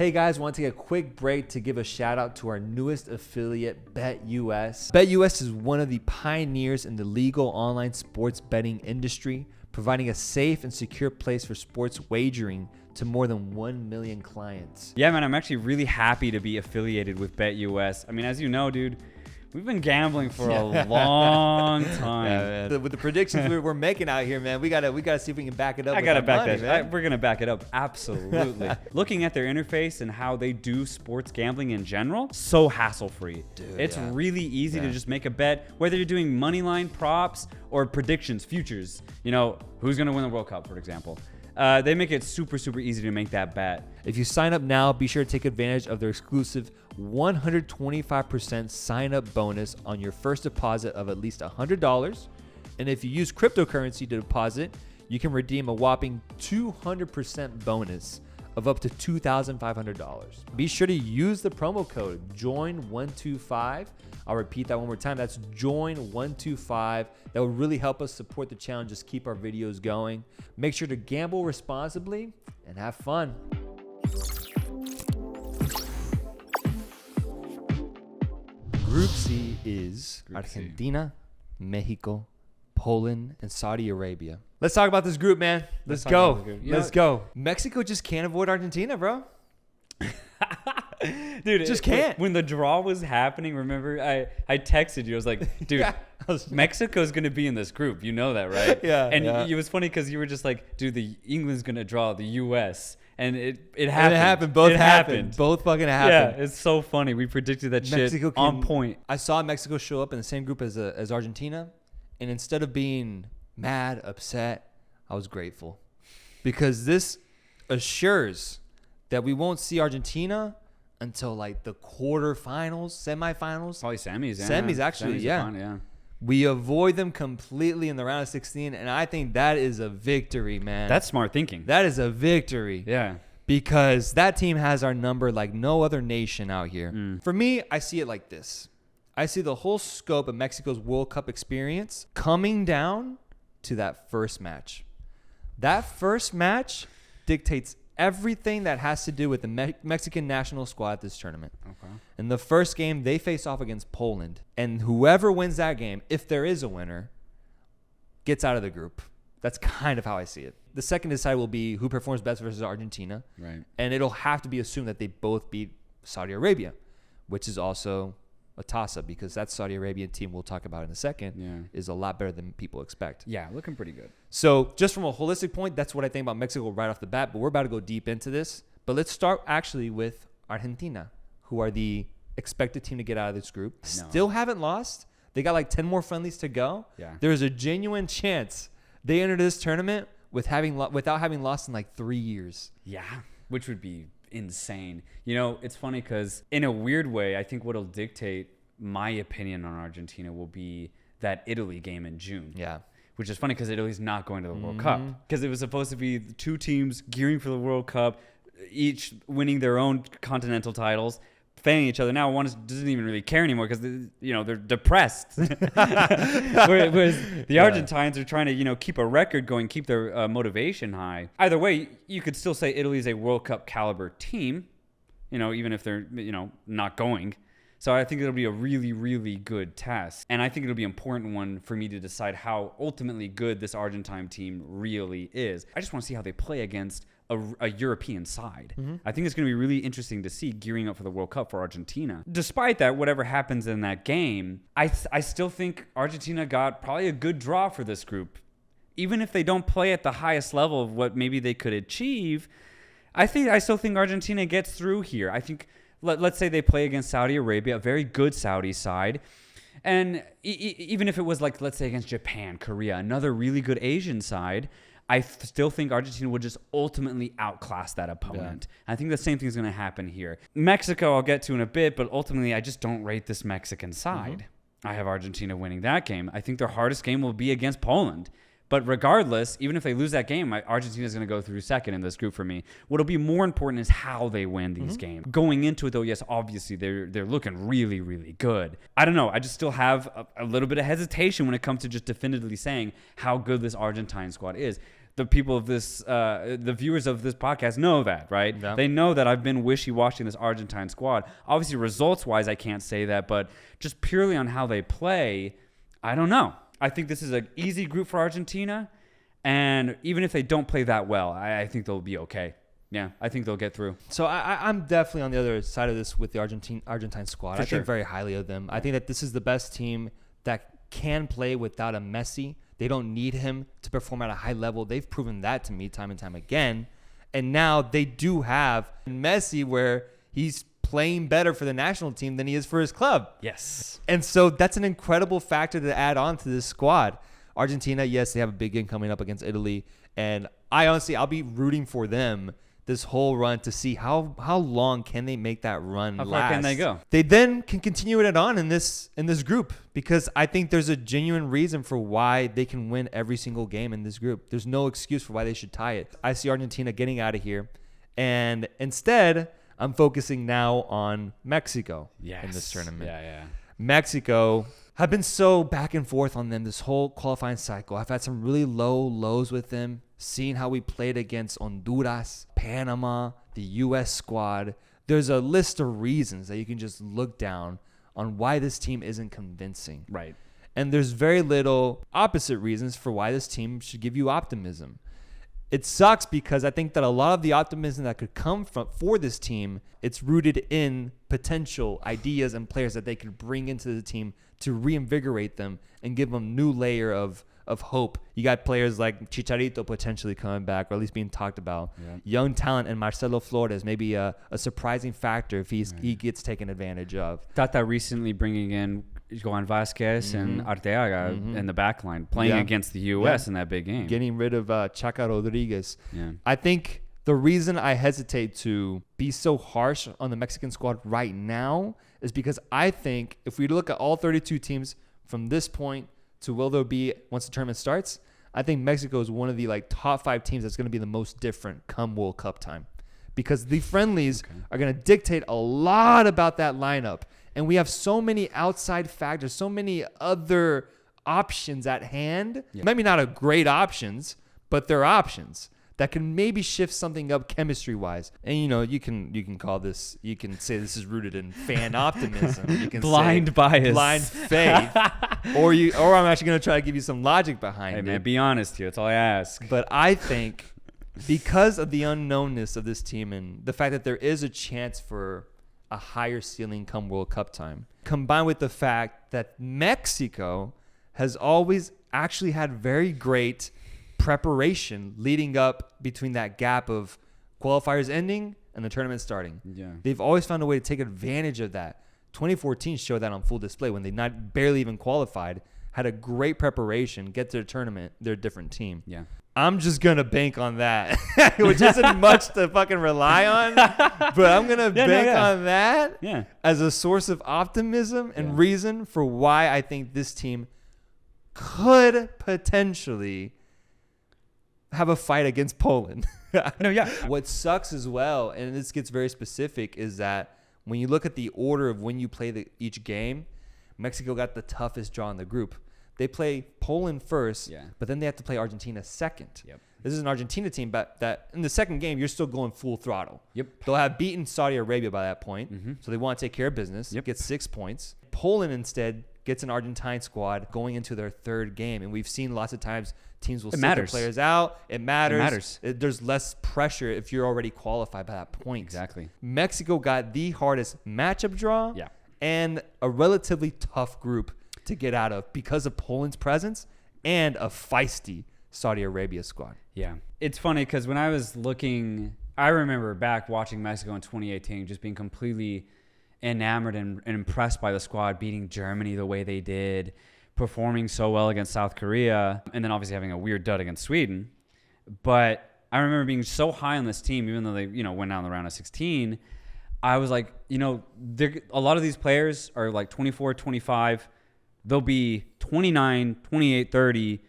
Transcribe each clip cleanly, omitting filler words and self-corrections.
Hey guys, want to take a quick break to give a shout out to our newest affiliate, BetUS. BetUS is one of the pioneers in the legal online sports betting industry, providing a safe and secure place for sports wagering to more than 1 million clients. Yeah, man, I'm actually really happy to be affiliated with BetUS. I mean, as you know, dude, we've been gambling for a long time. Yeah, with the predictions we're making out here, man, we gotta see if we can back it up. I gotta back money, that. We're gonna back it up, absolutely. Looking at their interface and how they do sports gambling in general, so hassle-free. Dude, it's really easy to just make a bet, whether you're doing money line props or predictions, futures. You know, who's gonna win the World Cup, for example. They make it super easy to make that bet. If you sign up now, be sure to take advantage of their exclusive 125% sign-up bonus on your first deposit of at least $100. And if you use cryptocurrency to deposit, you can redeem a whopping 200% bonus of up to $2,500. Be sure to use the promo code JOIN125. I'll repeat that one more time. That's JOIN125. That will really help us support the channel, just keep our videos going. Make sure to gamble responsibly and have fun. Group C is Argentina, Mexico, Poland, and Saudi Arabia. Let's talk about this group, man. Let's go. Let's go. Mexico just can't avoid Argentina, bro. Dude, just can't. When the draw was happening, remember, I texted you. I was like, dude, Mexico's going to be in this group. You know that, right? Yeah. And it was funny because you were just like, dude, the England's going to draw the U.S., and it happened. It happened. Both happened. Both fucking happened. Yeah, it's so funny. We predicted that Mexico shit on point. I saw Mexico show up in the same group as Argentina, and instead of being mad, upset, I was grateful. Because this assures that we won't see Argentina until like the quarterfinals, semifinals. Probably semis. Yeah. Semis, actually, yeah. Fun, yeah. We avoid them completely in the round of 16, and I think that is a victory, man. That's smart thinking. That is a victory. Yeah. Because that team has our number like no other nation out here. For me, I see it like this. I see the whole scope of Mexico's World Cup experience coming down to that first match. That first match dictates everything that has to do with the Mexican national squad at this tournament. Okay. In the first game, they face off against Poland. And whoever wins that game, if there is a winner, gets out of the group. That's kind of how I see it. The second decide will be who performs best versus Argentina. Right. And it'll have to be assumed that they both beat Saudi Arabia, which is also a toss-up because that Saudi Arabian team we'll talk about in a second is a lot better than people expect. Yeah, looking pretty good. So just from a holistic point, that's what I think about Mexico right off the bat, but we're about to go deep into this. But let's start actually with Argentina, who are the expected team to get out of this group. Still haven't lost. They got like 10 more friendlies to go. Yeah. There's a genuine chance they enter this tournament without having lost in like 3 years. Yeah, which would be insane. You know, it's funny because in a weird way, I think what'll dictate my opinion on Argentina will be that Italy game in June. Yeah. Which is funny because Italy's not going to the World Cup because it was supposed to be the two teams gearing for the World Cup, each winning their own continental titles, fanning each other. Now one doesn't even really care anymore because they're depressed. Whereas the Argentines are trying to keep a record going, keep their motivation high. Either way, you could still say Italy's a World Cup caliber team, even if they're not going. So I think it'll be a really, really good test. And I think it'll be an important one for me to decide how ultimately good this Argentine team really is. I just want to see how they play against a European side. I think it's going to be really interesting to see gearing up for the World Cup for Argentina. Despite that, whatever happens in that game, I still think Argentina got probably a good draw for this group. Even if they don't play at the highest level of what maybe they could achieve, I still think Argentina gets through here. I think, let's say they play against Saudi Arabia, a very good Saudi side. And even if it was like, let's say against Japan, Korea, another really good Asian side, I still think Argentina would just ultimately outclass that opponent. Yeah. I think the same thing is going to happen here. Mexico, I'll get to in a bit, but ultimately I just don't rate this Mexican side. I have Argentina winning that game. I think their hardest game will be against Poland. But regardless, even if they lose that game, Argentina is going to go through second in this group for me. What'll be more important is how they win these games. Going into it, though, yes, obviously they're looking really, really good. I don't know. I just still have a little bit of hesitation when it comes to just definitively saying how good this Argentine squad is. the people of this, the viewers of this podcast know that, right? Yeah. They know that I've been wishy-washy in this Argentine squad. Obviously, results-wise, I can't say that, but just purely on how they play, I don't know. I think this is an easy group for Argentina, and even if they don't play that well, I think they'll be okay. Yeah, I think they'll get through. So I'm definitely on the other side of this with the Argentine squad. For I sure. think very highly of them. I think that this is the best team that can play without a Messi. They don't need him to perform at a high level. They've proven that to me time and time again. And now they do have Messi where he's playing better for the national team than he is for his club. Yes. And so that's an incredible factor to add on to this squad. Argentina, yes, they have a big game coming up against Italy. And I'll be rooting for them this whole run to see how long can they make that run last. How far can they go? They then can continue it on in this group, because I think there's a genuine reason for why they can win every single game in this group. There's no excuse for why they should tie it. I see Argentina getting out of here, and instead I'm focusing now on Mexico in this tournament. Yeah. Mexico have been so back and forth on them this whole qualifying cycle. I've had some really low lows with them, seeing how we played against Honduras, Panama, the U.S. squad. There's a list of reasons that you can just look down on why this team isn't convincing. Right. And there's very little opposite reasons for why this team should give you optimism. It sucks because I think that a lot of the optimism that could come for this team, it's rooted in potential ideas and players that they could bring into the team to reinvigorate them and give them new layer of hope. You got players like Chicharito potentially coming back, or at least being talked about. Yeah. Young talent and Marcelo Flores, maybe a surprising factor if he gets taken advantage of. Tata recently bringing in Johan Vasquez and Arteaga in the back line, playing against the U.S. in that big game. Getting rid of Chaca Rodriguez. Yeah. I think the reason I hesitate to be so harsh on the Mexican squad right now is because I think if we look at all 32 teams from this point to will there be once the tournament starts, I think Mexico is one of the top 5 teams that's going to be the most different come World Cup time, because the friendlies are going to dictate a lot about that lineup. And we have so many outside factors, so many other options at hand. Yeah. Maybe not a great options, but they're options that can maybe shift something up chemistry-wise. And, you can call this, you can say this is rooted in fan optimism. You can blind bias. Blind faith. or I'm actually going to try to give you some logic behind it. Hey, man, be honest here. That's all I ask. But I think because of the unknownness of this team and the fact that there is a chance for a higher ceiling come World Cup time, combined with the fact that Mexico has always actually had very great preparation leading up between that gap of qualifiers ending and the tournament starting. Yeah. They've always found a way to take advantage of that. 2014 showed that on full display when they barely even qualified, had a great preparation, get to the tournament, they're a different team. Yeah. I'm just going to bank on that, which isn't much to fucking rely on, but I'm going to bank on that as a source of optimism and reason for why I think this team could potentially have a fight against Poland. What sucks as well, and this gets very specific, is that when you look at the order of when you play each game, Mexico got the toughest draw in the group. They play Poland first, but then they have to play Argentina second. Yep. This is an Argentina team, but that in the second game, you're still going full throttle. Yep. They'll have beaten Saudi Arabia by that point, so they want to take care of business, get 6 points. Poland instead gets an Argentine squad going into their third game, and we've seen lots of times teams will sit their players out. It matters. There's less pressure if you're already qualified by that point. Exactly. Mexico got the hardest matchup draw and a relatively tough group to get out of because of Poland's presence and a feisty Saudi Arabia squad. Yeah. It's funny because when I was looking, I remember back watching Mexico in 2018, just being completely enamored and impressed by the squad, beating Germany the way they did, performing so well against South Korea, and then obviously having a weird dud against Sweden. But I remember being so high on this team, even though they, went down the round of 16. I was like, a lot of these players are like 24, 25. They'll be 29, 28, 30,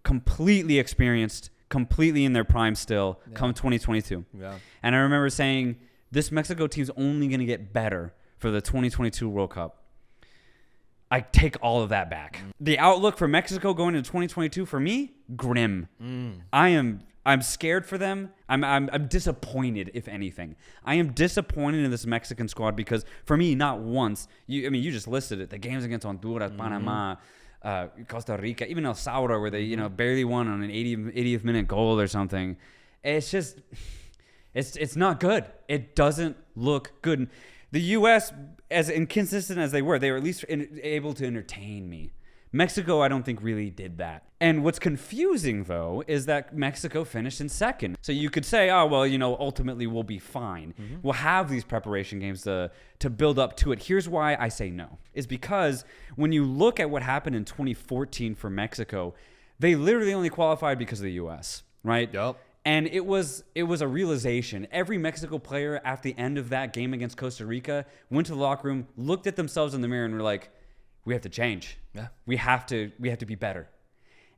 completely experienced, completely in their prime still, come 2022. Yeah. And I remember saying, this Mexico team's only going to get better for the 2022 World Cup. I take all of that back. The outlook for Mexico going into 2022 for me, grim. I'm scared for them. I'm disappointed, if anything. I am disappointed in this Mexican squad because for me, not once. You just listed it. The games against Honduras, Panama, Costa Rica, even El Salvador, where they barely won on an 80th minute goal or something. It's just, it's not good. It doesn't look good. The U.S., as inconsistent as they were at least able to entertain me. Mexico, I don't think really did that. And what's confusing, though, is that Mexico finished in second. So you could say, oh, well, ultimately we'll be fine. We'll have these preparation games to build up to it. Here's why I say no. Is because when you look at what happened in 2014 for Mexico, they literally only qualified because of the U.S., right? Yep. And it was a realization. Every Mexico player at the end of that game against Costa Rica went to the locker room, looked at themselves in the mirror, and were like, we have to change. Yeah. We have to be better.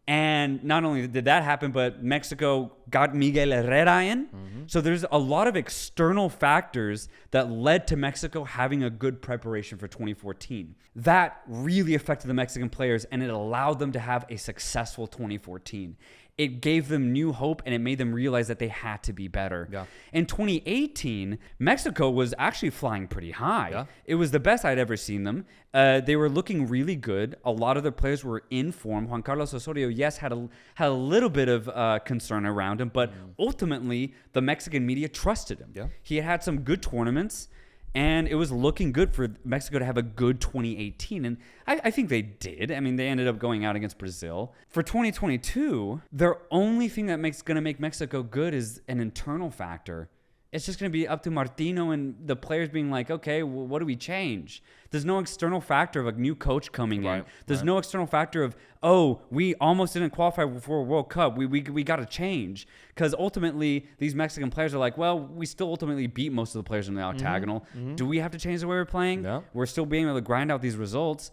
And not only did that happen, but Mexico got Miguel Herrera in. So there's a lot of external factors that led to Mexico having a good preparation for 2014. That really affected the Mexican players, and it allowed them to have a successful 2014. It gave them new hope, and it made them realize that they had to be better. Yeah. In 2018, Mexico was actually flying pretty high. Yeah. It was the best I'd ever seen them. They were looking really good. A lot of their players were in form. Juan Carlos Osorio, yes, had a little bit of concern around him, but ultimately, the Mexican media trusted him. Yeah. He had some good tournaments. And it was looking good for Mexico to have a good 2018. And I think they did. I mean, they ended up going out against Brazil. For 2022, their only thing that's going to make Mexico good is an internal factor. It's just going to be up to Martino and the players being like, okay, well, what do we change? There's no external factor of a new coach coming in. There's no external factor of, oh, we almost didn't qualify for a World Cup. We got to change. Because ultimately, these Mexican players are like, well, we still ultimately beat most of the players in the octagonal. Do we have to change the way we're playing? No. We're still being able to grind out these results.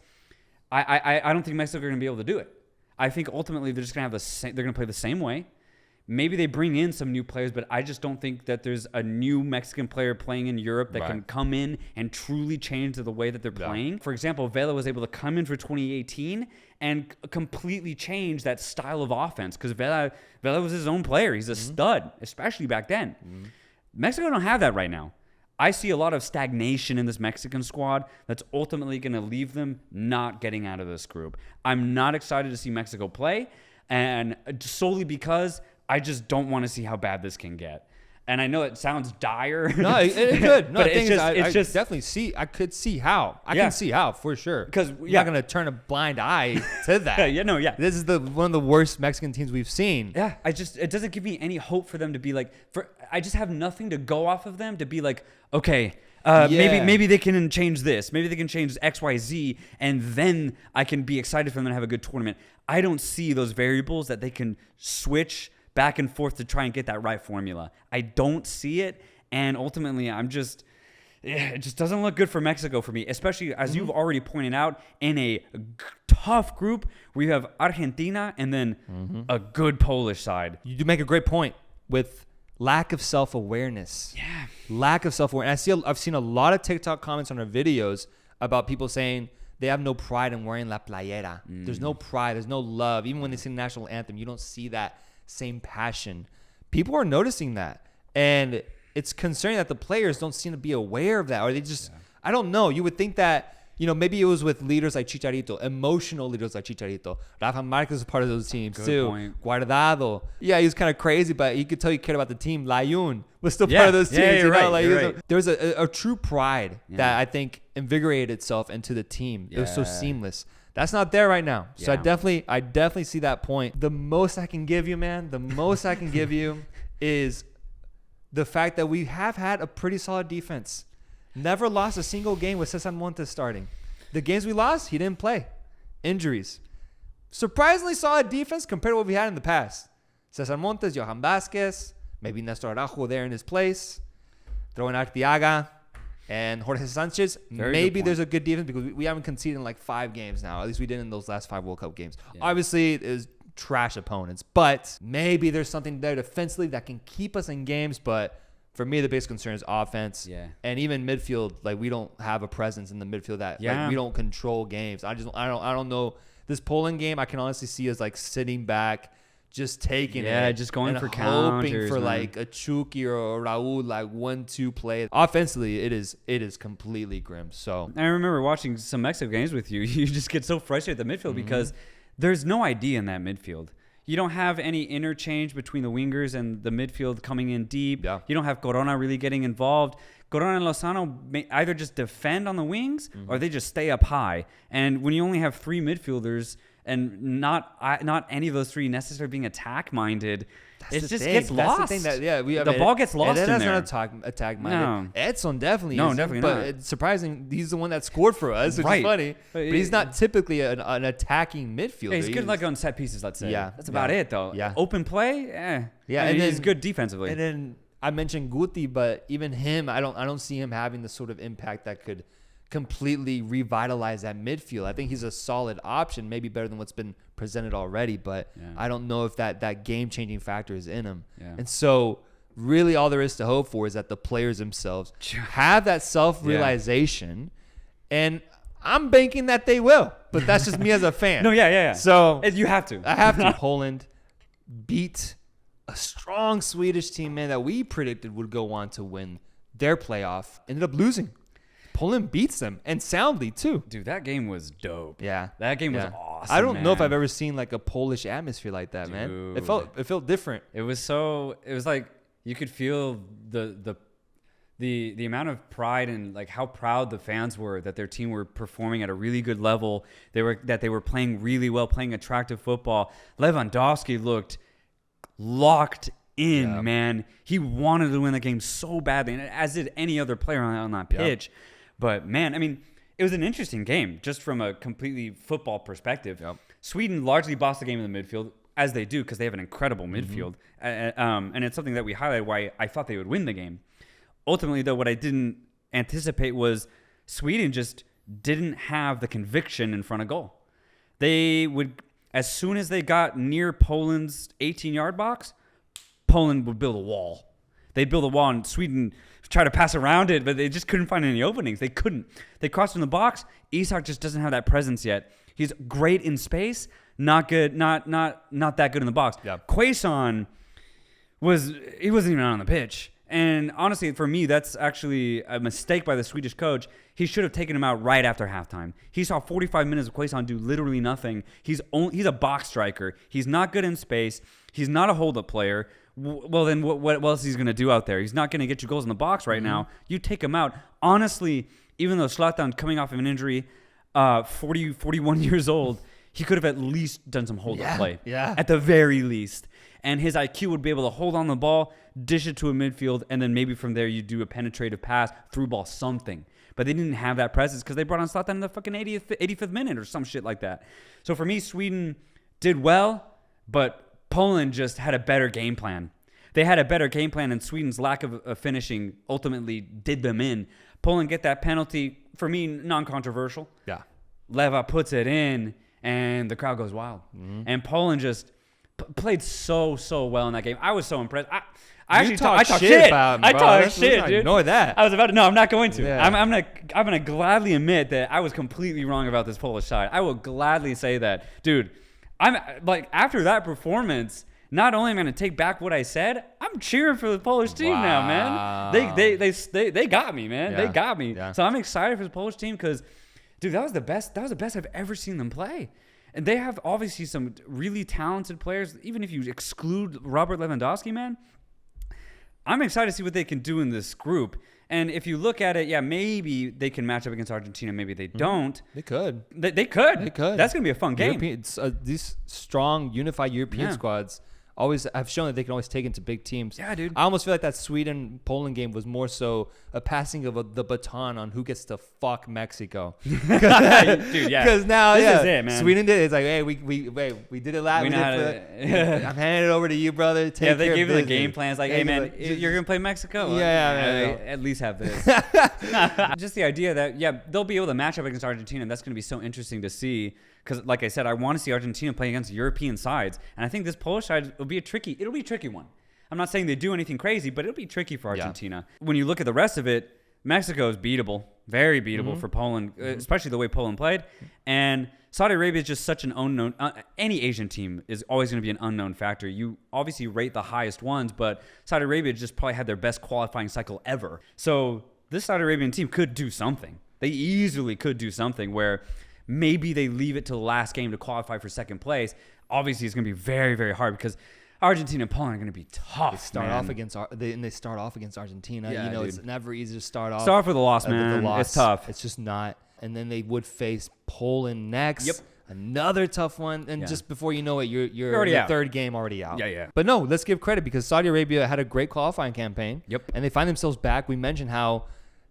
I don't think Mexico are going to be able to do it. I think ultimately they're just going to have they're going to play the same way. Maybe they bring in some new players, but I just don't think that there's a new Mexican player playing in Europe that can come in and truly change the way that they're playing. For example, Vela was able to come in for 2018 and completely change that style of offense because Vela was his own player. He's a stud, especially back then. Mexico don't have that right now. I see a lot of stagnation in this Mexican squad that's ultimately going to leave them not getting out of this group. I'm not excited to see Mexico play, and solely because I just don't want to see how bad this can get. And I know it sounds dire. No, it could. No, but the thing is, I just definitely see. I could see how. I can see how for sure. Because I'm not gonna turn a blind eye to that. This is one of the worst Mexican teams we've seen. Yeah, it doesn't give me any hope for them to be like. I just have nothing to go off of them to be like, okay. Maybe they can change this. Maybe they can change X, Y, Z, and then I can be excited for them to have a good tournament. I don't see those variables that they can switch back and forth to try and get that right formula. I don't see it, and ultimately, it just doesn't look good for Mexico for me, especially as you've already pointed out, in a tough group where you have Argentina and then a good Polish side. You do make a great point with lack of self-awareness. Yeah. Lack of self-awareness. I've seen a lot of TikTok comments on our videos about people saying they have no pride in wearing la playera. There's no pride. There's no love. Even when they sing the national anthem, you don't see that same passion. People are noticing that. And it's concerning that the players don't seem to be aware of that. Or they just, I don't know. You would think that, maybe it was with leaders like Chicharito, emotional leaders like Chicharito. Rafa Marquez was part of those teams too. Point. Guardado. Yeah, he was kind of crazy, but you could tell he cared about the team. Layun was still part of those teams. You're right. There was a true pride that I think invigorated itself into the team. It was so seamless. That's not there right now. So I definitely see that point. The most I can give you, man, is the fact that we have had a pretty solid defense. Never lost a single game with Cesar Montes starting. The games we lost, he didn't play. Injuries. Surprisingly solid defense compared to what we had in the past. Cesar Montes, Johan Vazquez, maybe Nestor Araujo there in his place. Throw in Arteaga and Jorge Sanchez. Maybe there's a good defense because we haven't conceded in like 5 games now. At least we did in those last 5 World Cup games. Yeah. Obviously, it is trash opponents, but maybe there's something there defensively that can keep us in games. But For me, the biggest concern is offense. Yeah. And even midfield, like we don't have a presence in the midfield that like, we don't control games. I don't know. This Poland game, I can honestly see as like sitting back, just taking it. Yeah, just going for hoping counters, for man. like a Chucky or a Raul, like 1-2 play. Offensively, it is completely grim. So I remember watching some Mexico games with you. You just get so frustrated at the midfield because there's no idea in that midfield. You don't have any interchange between the wingers and the midfield coming in deep. Yeah. You don't have Corona really getting involved. Corona and Lozano may either just defend on the wings or they just stay up high. And when you only have 3 midfielders and not any of those 3 necessarily being attack-minded, it just gets lost. That's the thing that the ball gets lost in there. That's not attack-minded. No. Edson definitely No, isn't, definitely but not. it's surprising he's the one that scored for us, which Right. is funny. But But he's not typically an attacking midfielder. Yeah, he's good like on set pieces, let's say. Yeah. That's about it, though. Yeah. Open play, Yeah, and and he's then- good defensively. And then I mentioned Guti, but even him, I don't see him having the sort of impact that could completely revitalize that midfield. I think he's a solid option, maybe better than what's been presented already, but I don't know if that game-changing factor is in him. Yeah. And so really all there is to hope for is that the players themselves have that self-realization, and I'm banking that they will, but that's just me as a fan. No, yeah. So You have to. I have to. Poland beat a strong Swedish team, man, that we predicted would go on to win their playoff. Ended up losing. Poland beats them, and soundly too. Dude, that game was dope. Yeah, That game was awesome. I don't know if man. I've ever seen like a Polish atmosphere like that, man. It felt different. It was like you could feel the amount of pride and like how proud the fans were that their team were performing at a really good level. They were playing really well, playing attractive football. Lewandowski looked locked in, man. He wanted to win the game so badly, and as did any other player on that pitch. Yep. But man, I mean, it was an interesting game just from a completely football perspective. Yep. Sweden largely bossed the game in the midfield, as they do, because they have an incredible midfield. And it's something that we highlighted why I thought they would win the game. Ultimately, though, what I didn't anticipate was Sweden just didn't have the conviction in front of goal. They would, as soon as they got near Poland's 18-yard box, Poland would build a wall. They'd build a wall, and Sweden tried to pass around it, but they just couldn't find any openings. They couldn't. They crossed in the box. Isak just doesn't have that presence yet. He's great in space, not good, not that good in the box. Yeah. Quaison wasn't even on the pitch. And honestly, for me, that's actually a mistake by the Swedish coach. He should have taken him out right after halftime. He saw 45 minutes of Quaison do literally nothing. He's a box striker. He's not good in space. He's not a hold-up player. Well, then what else is he going to do out there? He's not going to get you goals in the box right now. You take him out. Honestly, even though Zlatan coming off of an injury, 41 years old, he could have at least done some hold-up play. Yeah. At the very least. And his IQ would be able to hold on the ball, dish it to a midfield, and then maybe from there you do a penetrative pass, through ball, something. But they didn't have that presence because they brought on Zlatan in the fucking 85th minute or some shit like that. So for me, Sweden did well, but Poland just had a better game plan. They had a better game plan, and Sweden's lack of finishing ultimately did them in. Poland get that penalty, for me, non-controversial. Yeah. Leva puts it in, and the crowd goes wild. And Poland just played so well in that game. I was so impressed. I actually talk shit about him, I bro. talk Let's shit, not dude. ignore that. I was about to. No, I'm not going to. Yeah. I'm gonna gladly admit that I was completely wrong about this Polish side. I will gladly say that, dude. I'm like, after that performance, not only am I going to take back what I said, I'm cheering for the Polish team now, man. They got me, man. Yeah. They got me. Yeah. So I'm excited for the Polish team because, dude, that was the best I've ever seen them play. And they have obviously some really talented players. Even if you exclude Robert Lewandowski, man, I'm excited to see what they can do in this group. And if you look at it, yeah, maybe they can match up against Argentina. Maybe they don't. They could. They could. They could. That's going to be a fun game. These strong, unified European squads always have shown that they can always take into big teams. Yeah, dude. I almost feel like that Sweden-Poland game was more so a passing of the baton on who gets to fuck Mexico. Dude, yeah. Because now, This is it, man. Sweden did it. It's like, hey, we did it last. I'm handing it over to you, brother. Take Yeah, they care gave of them the business. game plans. Like, hey, man, you're going to play Mexico? Yeah. At least have this. Just the idea that, yeah, they'll be able to match up against Argentina. And that's going to be so interesting to see. Because, like I said, I want to see Argentina play against European sides. And I think this Polish side it'll be a tricky one. I'm not saying they do anything crazy, but it'll be tricky for Argentina. When you look at the rest of it, Mexico is beatable, very beatable for Poland, especially the way Poland played. And Saudi Arabia is just such an unknown. Any Asian team is always going to be an unknown factor. You obviously rate the highest ones, but Saudi Arabia just probably had their best qualifying cycle ever. So this Saudi Arabian team could do something. They easily could do something where maybe they leave it to the last game to qualify for second place. Obviously, it's going to be very, very hard because Argentina and Poland are going to be tough. They start off against Argentina. Yeah, dude. It's never easy to start off. Start for the loss, man. It's tough. It's just not. And then they would face Poland next. Yep. Another tough one. And just before you know it, you're already out. Third game already out. Yeah. But no, let's give credit because Saudi Arabia had a great qualifying campaign. Yep. And they find themselves back. We mentioned how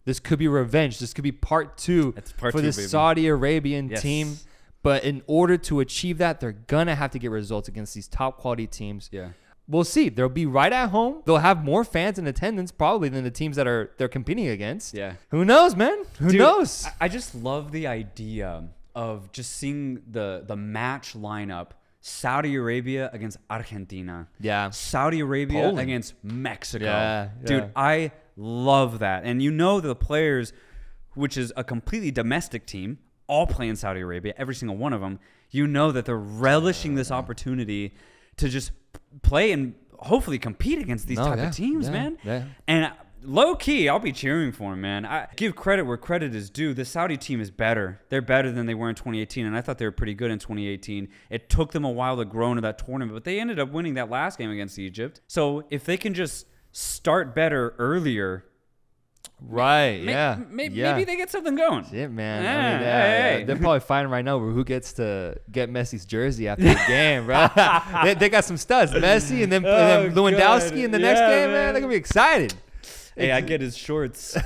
this could be revenge. This could be part two for this Saudi Arabian team. But in order to achieve that, they're going to have to get results against these top quality teams. Yeah. We'll see. They'll be right at home. They'll have more fans in attendance probably than the teams that they're competing against. Yeah. Who knows, man? Who knows? I just love the idea of just seeing the match lineup. Saudi Arabia against Argentina. Yeah. Saudi Arabia Poland against Mexico. Yeah. Dude, I love that. And you know the players, which is a completely domestic team, all play in Saudi Arabia, every single one of them. You know that they're relishing this opportunity to just play and hopefully compete against these type of teams, man. Yeah. And low key, I'll be cheering for them, man. I give credit where credit is due. The Saudi team is better. They're better than they were in 2018, and I thought they were pretty good in 2018. It took them a while to grow into that tournament, but they ended up winning that last game against Egypt. So if they can just start better earlier, right? Maybe they get something going. Shit, man. They're probably fighting right now over who gets to get Messi's jersey after the game, bro. they got some studs, Messi, and then Lewandowski in the next game, man. They're gonna be excited. Hey, I get his shorts.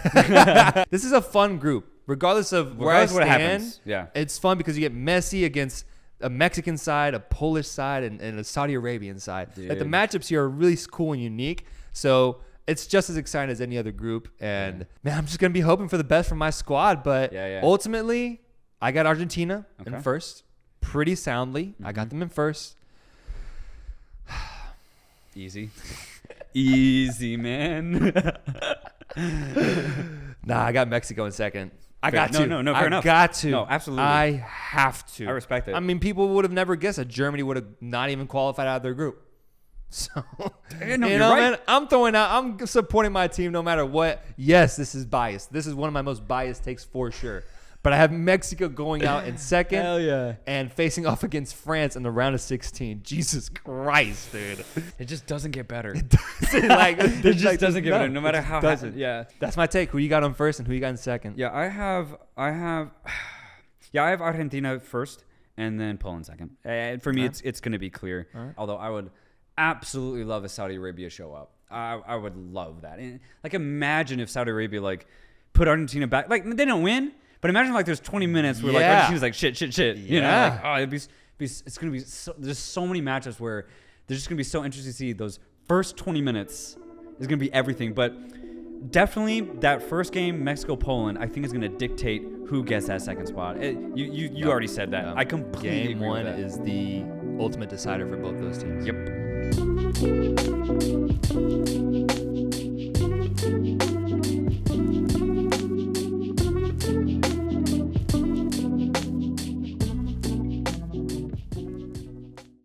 This is a fun group, regardless of where I stand. Happens. Yeah, it's fun because you get Messi against a Mexican side, a Polish side, and a Saudi Arabian side. Dude. Like the matchups here are really cool and unique. So it's just as exciting as any other group. And man, I'm just gonna be hoping for the best from my squad. But ultimately, I got Argentina in first, pretty soundly. I got them in first. Easy. Easy, man. Nah, I got Mexico in second. I got to. No, fair enough. I got to. No, absolutely. I have to. I respect it. I mean, people would have never guessed that Germany would have not even qualified out of their group. So, you're right. man, I'm supporting my team no matter what. Yes, this is biased. This is one of my most biased takes for sure. But I have Mexico going out in second. Hell yeah. And facing off against France in the round of 16. Jesus Christ, dude. It just doesn't get better. It just doesn't get better, no matter how. Doesn't. That's my take. Who you got on first and who you got in second? Yeah, I have Argentina first and then Poland second. And for me, it's going to be clear. Right. Although I would absolutely love a Saudi Arabia show up. I would love that. And like, imagine if Saudi Arabia put Argentina back. Like, they don't win. But imagine there's 20 minutes where Argentina's like shit. You know, it's gonna be there's so many matchups where there's just gonna be so interesting to see those first 20 minutes is gonna be everything. But definitely that first game, Mexico-Poland, I think is gonna dictate who gets that second spot. You already said that. I completely agree with that. Game one is the ultimate decider for both those teams. Yep.